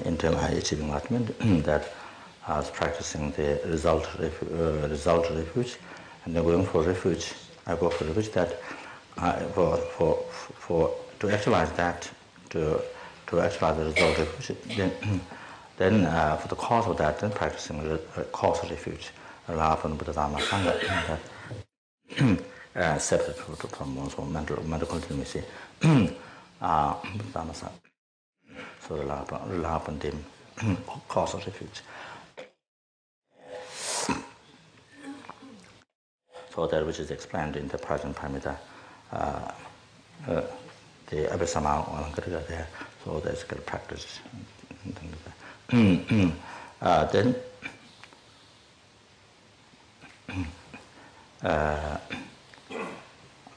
until I achieved enlightenment, that I was practicing the result refuge, and then going for refuge. I go for refuge that to actualize that, to actualize the result refuge. Then for the cause of that, then practicing cause refuge, Alapana Buddha Dhamma Sangha, that separate from one's own mental continuity. Buddha Dhamma Sangha. So Alapana Dim, cause of refuge. So that which is explained in the Prajnaparamita, the Abhisama Alankara there, so that's good practice. Then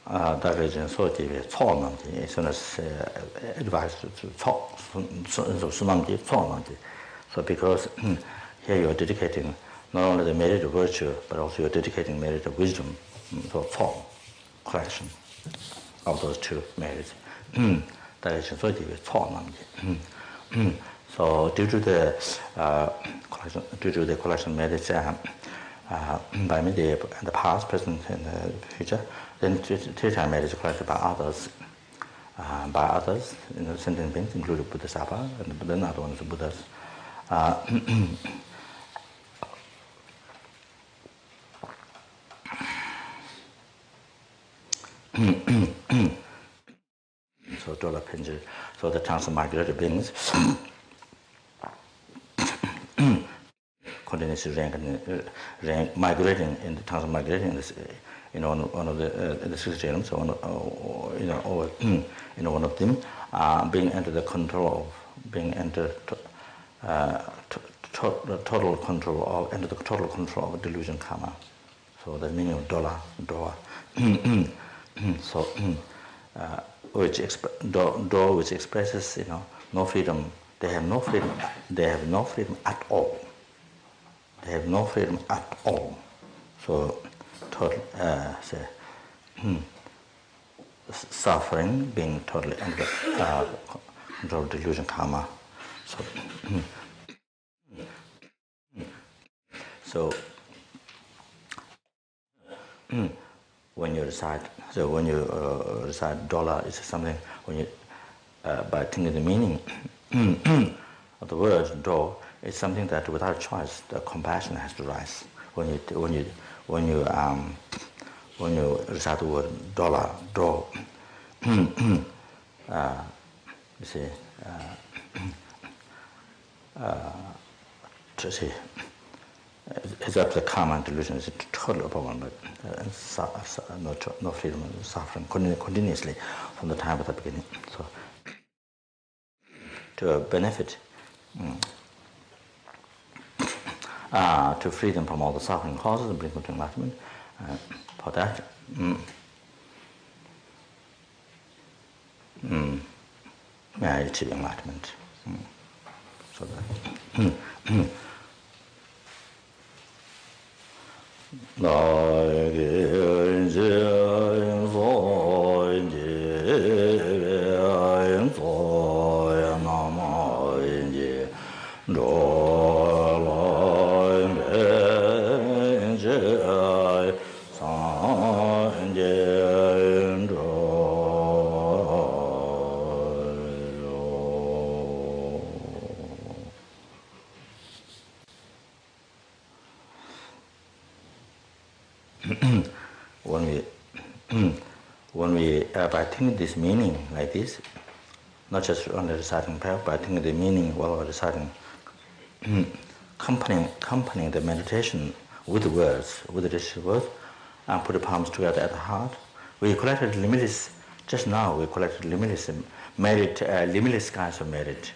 that region so the Tolnandi, as soon as advised to talk, so because here you are dedicating not only the merit of virtue, but also you're dedicating merit of wisdom, so form, collection of those two merits. That is so the so due to the collection merits by me in the past, present, and the future, then teacher merits collected by others, sentient beings, including Bodhisattva, and then other ones, Buddhas. So Dola Pinji, so the transmigrated beings continuously migrating in the transmigrating this, one of the six realms, one of them being under the control of being under total control of delusion karma. So the meaning of Dola. So which expresses no freedom. They have no freedom. They have no freedom at all. They have no freedom at all. So total suffering, being totally under control of delusion karma. So when you recite, Dola is something when you by thinking the meaning of the word do, it's something that without choice the compassion has to rise. When you recite the word Dola, do, you see, to see. It's up to karma and delusion. It's a total problem, but no freedom and suffering continuously from the time of the beginning. So, to benefit, to free them from all the suffering causes and bring them to enlightenment, for that, may I achieve enlightenment. So that. When we by thinking this meaning like this, not just only reciting prayer, but thinking the meaning while we're reciting, accompanying the meditation with the words, with the digital words, and put the palms together at the heart. We collected limitless, just now we collected limitless merit, limitless kinds of merit.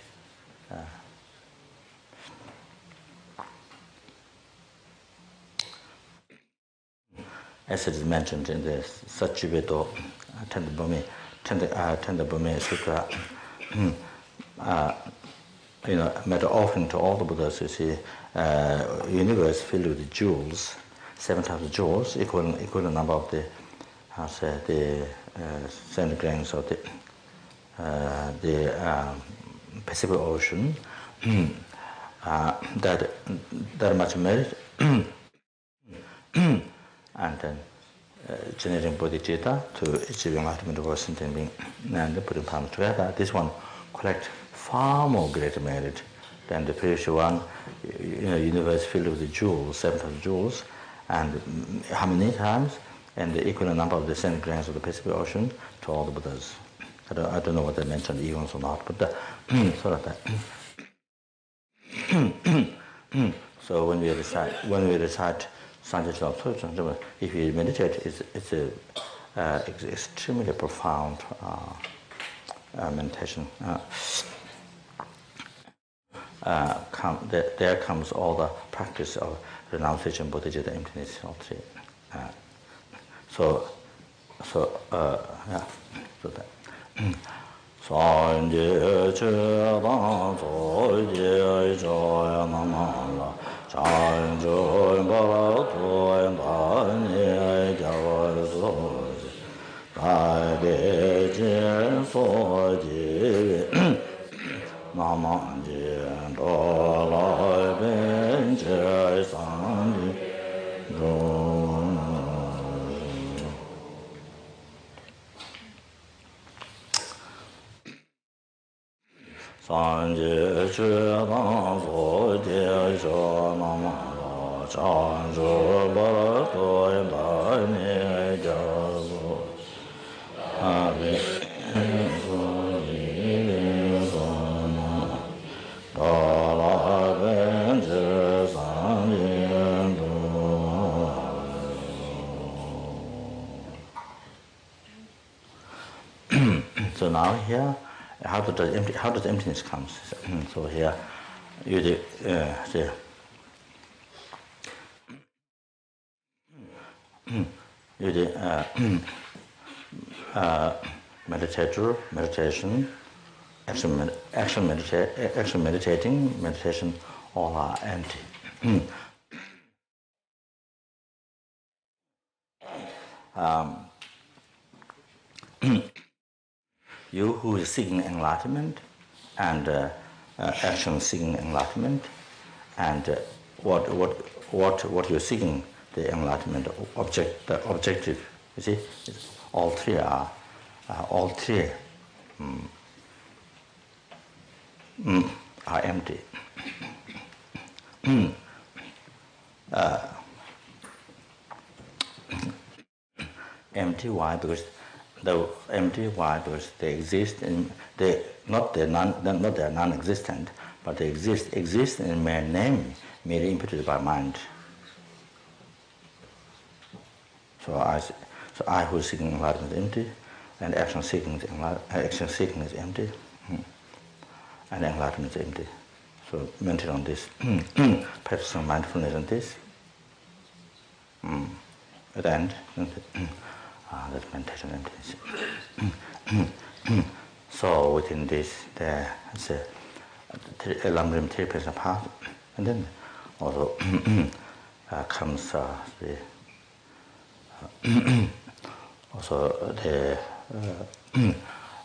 As it is mentioned in the Satchivedo Tendabhumi Sutra, made offering to all the Buddhas, you see, universe filled with jewels, 7,000 jewels, equivalent number of the, the centigrains of the Pacific Ocean, that much merit, and then generating bodhicitta to achieving enlightenment of sentient being, and putting palms together. This one collect far more greater merit than the previous one. Universe filled with the jewels, 7,000 jewels, and how many times? And the equivalent number of the sand grains of the Pacific Ocean to all the Buddhas. I don't know what they mentioned, eons or not, but sort of that. So when we recite Sanjay Absorption, if you meditate, it's extremely profound meditation. There comes all the practice of renunciation, bodhicitta, emptiness, all three. So that. Sanje chedan soje joya namala chanjo barato bani jawazo dai je soje namanje dola benje sanje Sanje chedan soje namala chanjo barato bani jawazo So now here, how does emptiness come? So here, you do, meditator, meditation, action meditating, meditation, all are empty. You who is seeking enlightenment and action seeking enlightenment, and what you're seeking, the enlightenment the objective. You see, all three are empty. Empty. Why? Because they exist in they're non-existent, but they exist in mere name, merely imputed by mind. So I who is seeking enlightenment is empty, and action seeking is empty, and enlightenment is empty. So meditate on this, practicing mindfulness on this. At the end, that's meditation emptiness. So within this, there is a Lamrim 3% apart, and then also comes the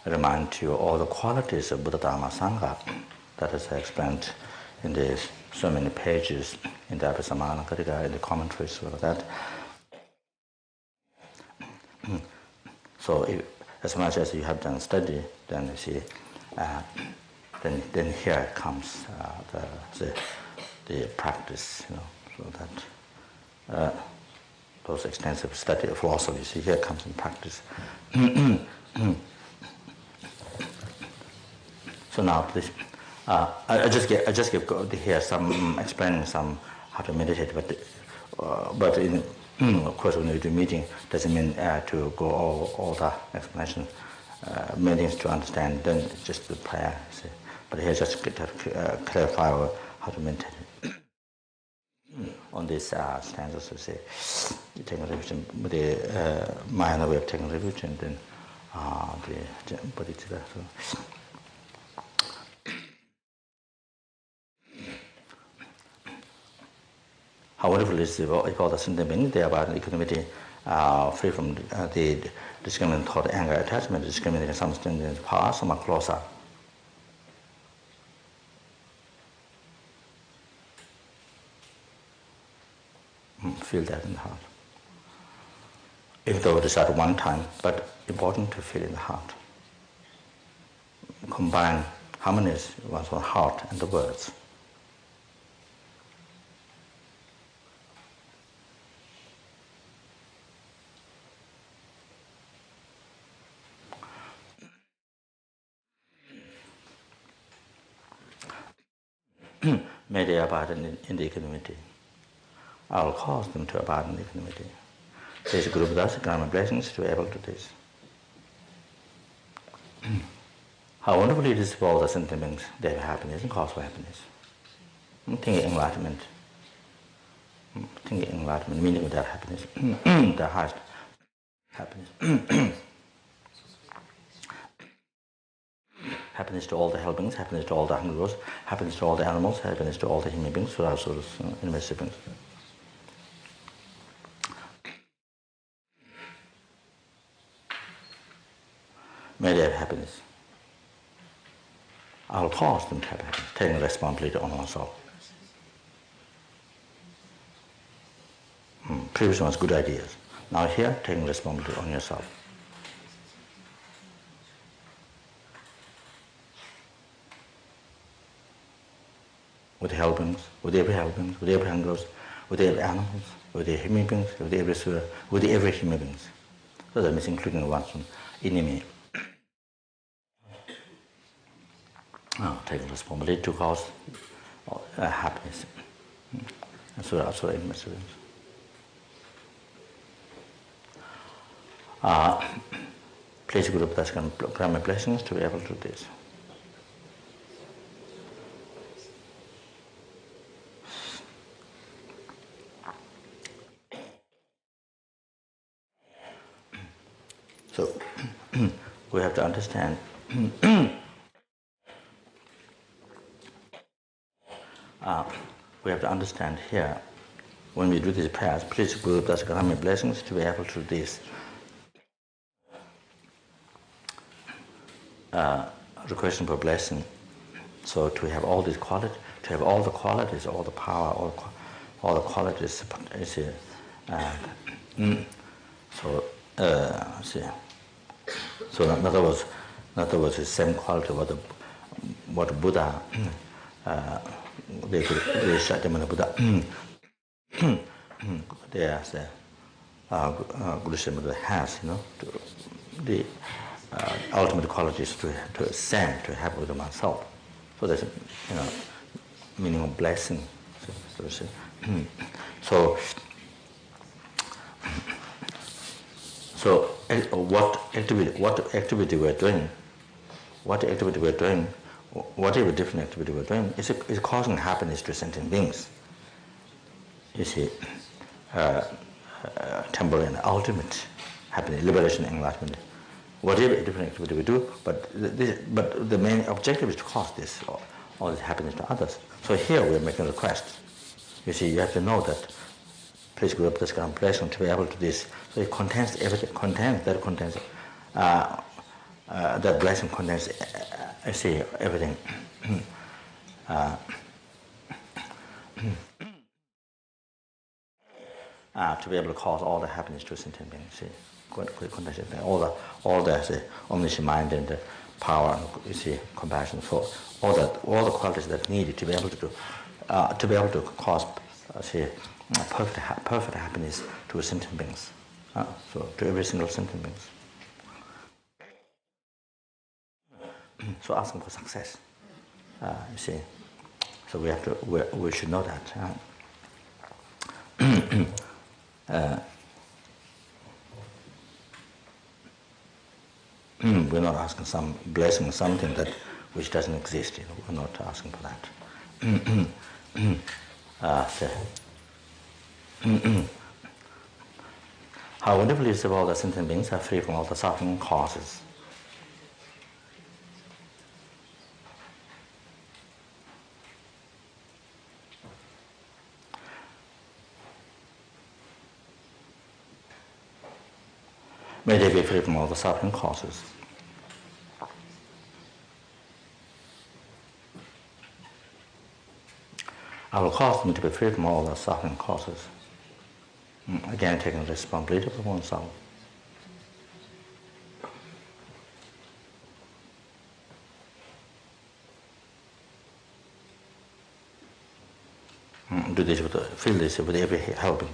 remind you all the qualities of Buddha Dharma Sangha that is explained in this so many pages in the Abhisamayalankariga, in the commentaries for that. So as much as you have done study, then you see, then here comes the practice, so that those extensive study of philosophy. See, here comes in practice. So now, please, I just give here some explaining some how to meditate, but in. Of course, when we do meeting, doesn't mean to go all the explanation, meanings to understand. Then just the prayer. See. But here, just to clarify how to meditate on these stanzas. So say, you take a revision with the minor way of taking a revision, then the bodhicitta. So. How wonderful is what we call the sentient being, thereby equanimity, free from the discriminating thought, anger, attachment, discriminating some strength, power, some are closer. Feel that in the heart. Even though it is at one time, but important to feel in the heart. Combine harmonies one's own heart and the words. May they abide in the equanimity. I will cause them to abide in the equanimity. This group thus grant my blessings to be able to this. How wonderful it is for all the sentient beings, they have happiness and cause for happiness. Think enlightenment. Think enlightenment, meaning of that happiness, the highest happiness. Happiness to all the helpings, happiness to all the hungry, happiness to all the animals, happiness to all the human beings, also invisible beings. May they have happiness. I will cause them to have happiness, taking responsibility on oneself. Previous one's good ideas. Now here, taking responsibility on yourself. With the helpings, with every helpings, with every hungers, with every animals, with the human beings, with every sphere, with every human beings. So that means including one's enemy. Taking responsibility to cause happiness. So also in please group that's going to grant my blessings to be able to do this. So we have to understand we have to understand here when we do these prayers, please group that's grant my blessings to be able to do this. Requesting for blessing. So to have all these qualities, to have all the qualities, all the power, all the qualities is so in other words, the same quality what Buddha they Shakyamuni Buddha Guru Buddha has, the ultimate qualities to ascend, to have with oneself. So that's meaning of blessing. So what activity we're doing, whatever different activity we're doing, is causing happiness to sentient beings. You see, temporary and ultimate happiness, liberation, enlightenment. Whatever different activity we do, but the main objective is to cause this all this happiness to others. So here we are making a request. You see, you have to know that please group this kind of blessing to be able to this. So it contains everything. That blessing contains. I see everything. To be able to cause all the happiness to sentient beings. See, all the say, omniscient mind and the power, you see, compassion. So all the qualities that needed to be able to do, to be able to cause, perfect happiness to sentient beings. So to every single sentient beings. So asking for success. You see, so we should know that. We're not asking some blessing, something that which doesn't exist. We're not asking for that. How wonderful is it all the sentient beings are free from all the suffering causes. May they be free from all the suffering causes. I will cause them to be free from all the suffering causes. again taking responsibility for oneself. Do this feel this with every helping,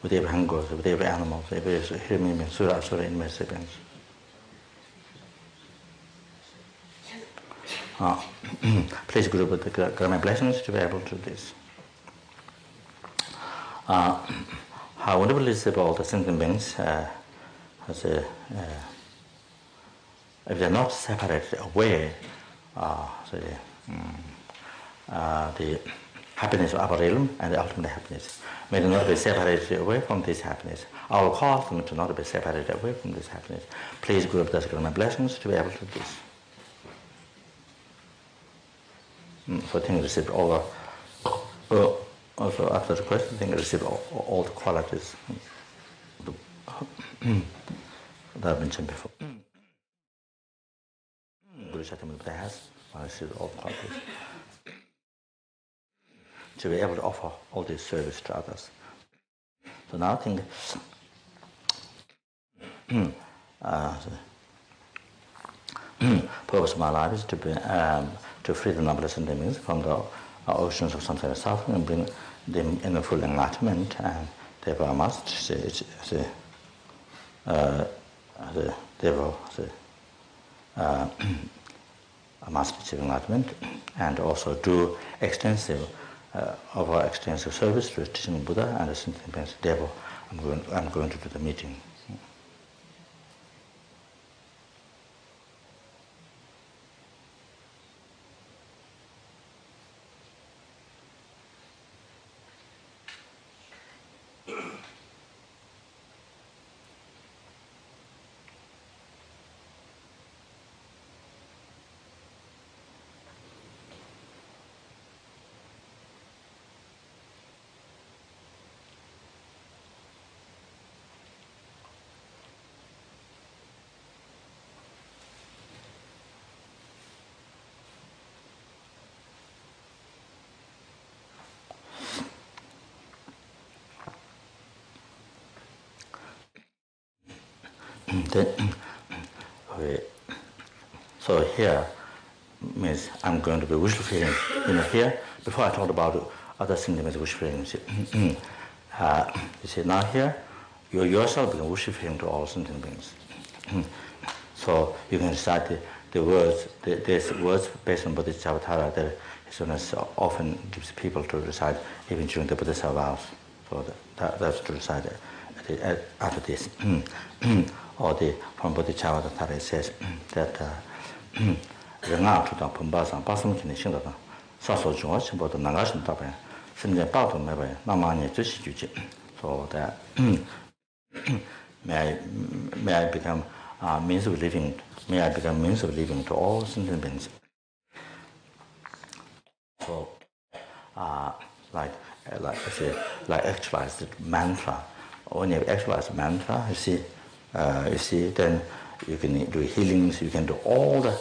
with every hunger, with every animal, with every human being, surah in my sapiens. Please group with the grant blessings to be able to do this. How wonderful is about the sentient beings as a, if they are not separated away, the happiness of our realm and the ultimate happiness may not be separated away from this happiness. Our call to not be separated away from this happiness. Please group the grant blessings to be able to do this. So things received over. Also after the question, things received all the qualities that have mentioned before. Guru Shakyamuni has received all the qualities to be able to offer all this service to others. So now I think purpose of my life is to be to free the noble sentient beings from the oceans of samsara and suffering and bring them in a full enlightenment, and therefore I must I must achieve enlightenment and also do extensive service to the teaching Buddha and the sentient beings. Therefore I'm going to do the meeting. So here means I'm going to be wishful feeling. Here, before I talked about other sentiments, wishful feelings. You see, now here, you yourself become wishful feeling to all sentient beings. So you can recite the words, there's words based on Bodhisattva that His often gives people to recite even during the Bodhisattva vows. So that's to recite after this. Or from Bodhisattva it says that Renga to the Pumbasa, Basam can sing the Sasso George, but the Nagashan Tape, Sinja Bato Mebe, Namani Juji. So that may I become means of living, may I become means of living to all sentient beings. So like actualize the mantra. When you actualize the mantra, you see, then you can do healings. You can do all the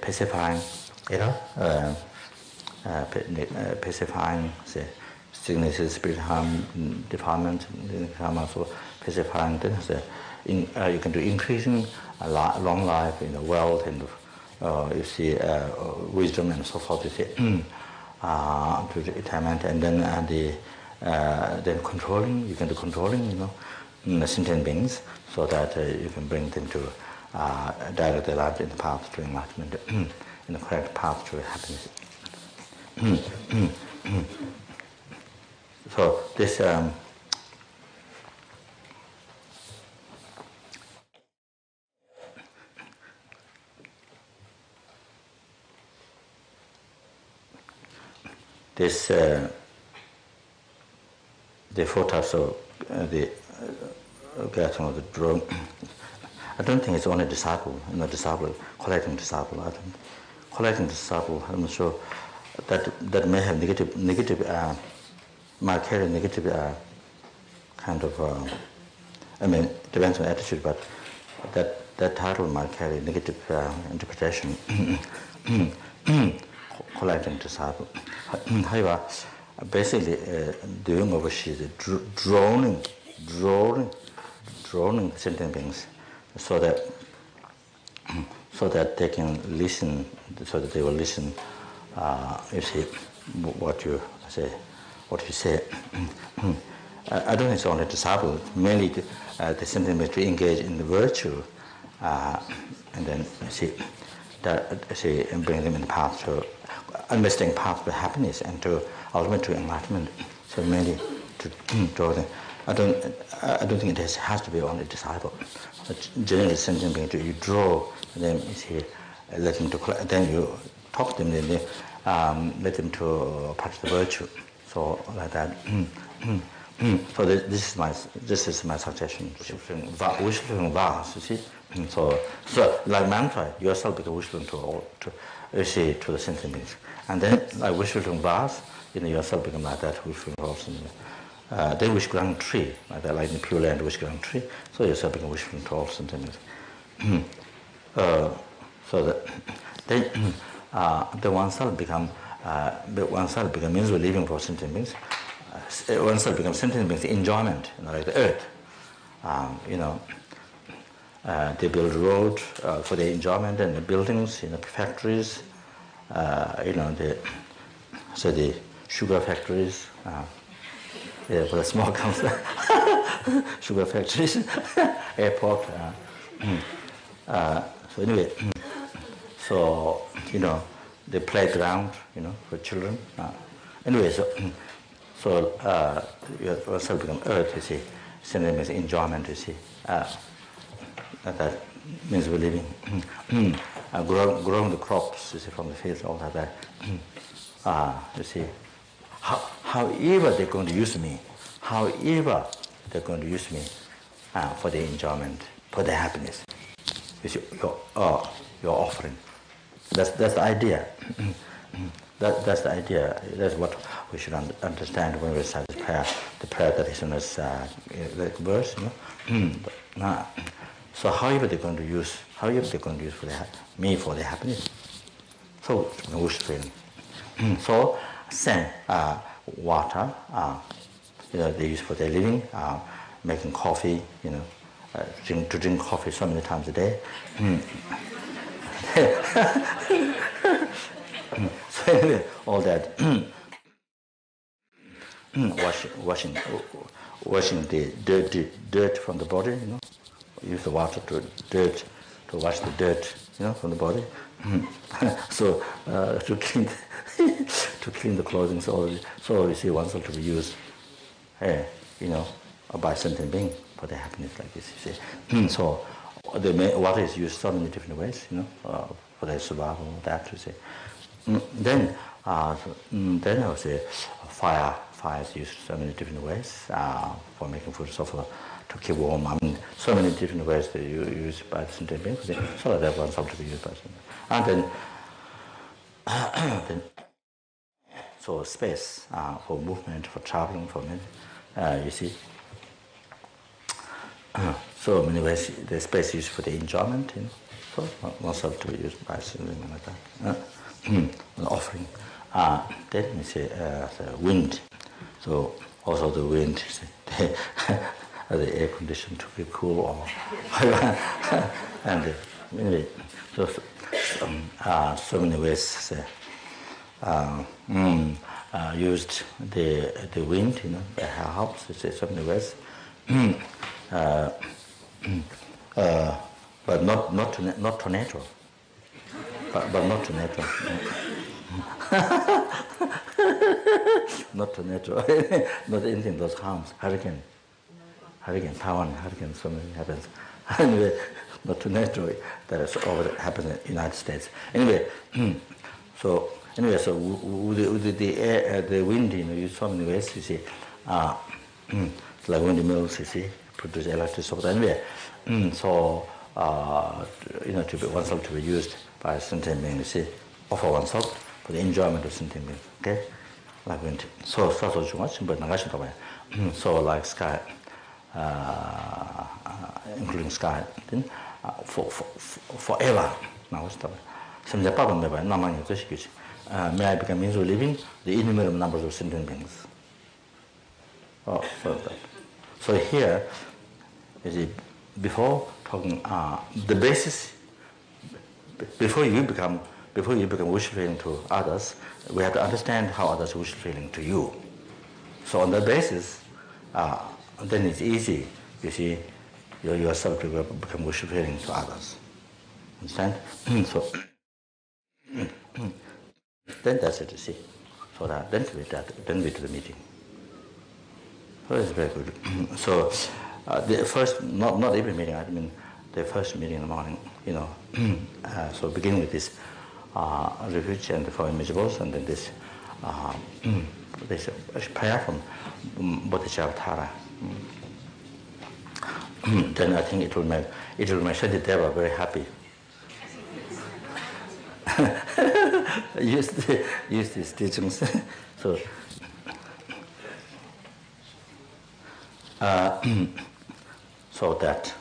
pacifying, pacifying, sicknesses, spirit harm, defilement, so pacifying. Then you can do increasing long life, wealth, and wisdom, and so forth. You see, to the retirement, and then then controlling. You can do controlling, the sentient beings, so that you can bring them to direct their life in the path to enlightenment, in the correct path to happiness. So this the four types of the getting of the drone. I don't think it's only disciple, collecting disciple. Collecting disciple, I'm not sure that may have negative might carry negative kind of depends on attitude, but that title might carry negative interpretation. Collecting disciple. However, basically doing overseas droning sentient beings so that they can listen, so that they will listen. You see what you say. I don't think it's only disciple. Mainly the sentient beings to engage in the virtue, and then and bring them in the path to understanding path to happiness and to ultimately to enlightenment. So mainly to draw them. I don't think it has to be only disciple. But generally, sentient being, you draw them, let them to, then you talk to them, then let them to practice the virtue. So like that. So this is my suggestion. Wishful vows, you see. So like mantra, yourself become wishful to the sentient beings, and then like wishful vows, yourself become like that wishful also. Then wish ground tree, like that, like in the Pure Land wish ground tree. So yourself become wishful to all sentient beings. So that then the oneself become means we're living for sentient beings. Oneself becomes sentient beings enjoyment, like the earth. They build road for their enjoyment, and the buildings, factories, the sugar factories, for the small council, sugar factories, airport. So anyway, so the playground, for children. Anyway, so yourself become earth, you see. Sentient means enjoyment, you see. That means we're living. Growing the crops, you see, from the fields, all that. You see. However they're going to use me, for their enjoyment, for their happiness. You see, your offering. That's the idea. That's the idea. That's what we should understand when we recite this prayer. The prayer that is in this verse. So however they're going to use for their happiness. So wish feeling. So sand, water, they use for their living, making coffee, drink coffee so many times a day. So anyway, all that washing the dirt from the body, use the water to wash the dirt, from the body. So to clean the clothing, so you see oneself to be used, by sentient being for their happiness, like this. You see, so the water is used so many different ways, for their survival. That you see. Then I would say fire is used so many different ways for making food, so for to keep warm. I mean, so many different ways that you use by the sentient beings, so that oneself to be used by sentient beings. And then so space for movement, for traveling, for many, you see. So many ways the space used for the enjoyment, so oneself to be used by something like that. An offering. Then you see the wind. So also the wind, the air condition to be cool, or and anyway, so many ways. Used the wind, helps. So many ways. But not tornado. But not tornado. Not tornado. Not anything those harms. Hurricane, Taiwan hurricane. So many happens. Anyway, not tornado. That is all that happens in the United States. Anyway, so with the air, the wind, use so many ways. You see, it's like windmills. You see, produce electricity. Anyway, so to be oneself to be used by sentient being. You see, offer oneself for the enjoyment of sentient being. Okay, like wind. So but so like sky, including sky. Then forever. Now what's the? Some Japan never. No man is may I become means of living the innumerable numbers of sentient beings. Oh, so here, you see, before talking, the basis, before you become wishful feeling to others, we have to understand how others wishful feeling to you. So on that basis, then it's easy, you see, yourself to become wishful feeling to others. Understand? So then that's it, you see. So then we do the meeting. So it's very good. So the first, not every meeting, I mean the first meeting in the morning, you know. So begin with this refuge and the four immeasurables, and then this this prayer from Bodhichartara. Then I think it will make Shantideva very happy. use these teachings. So so that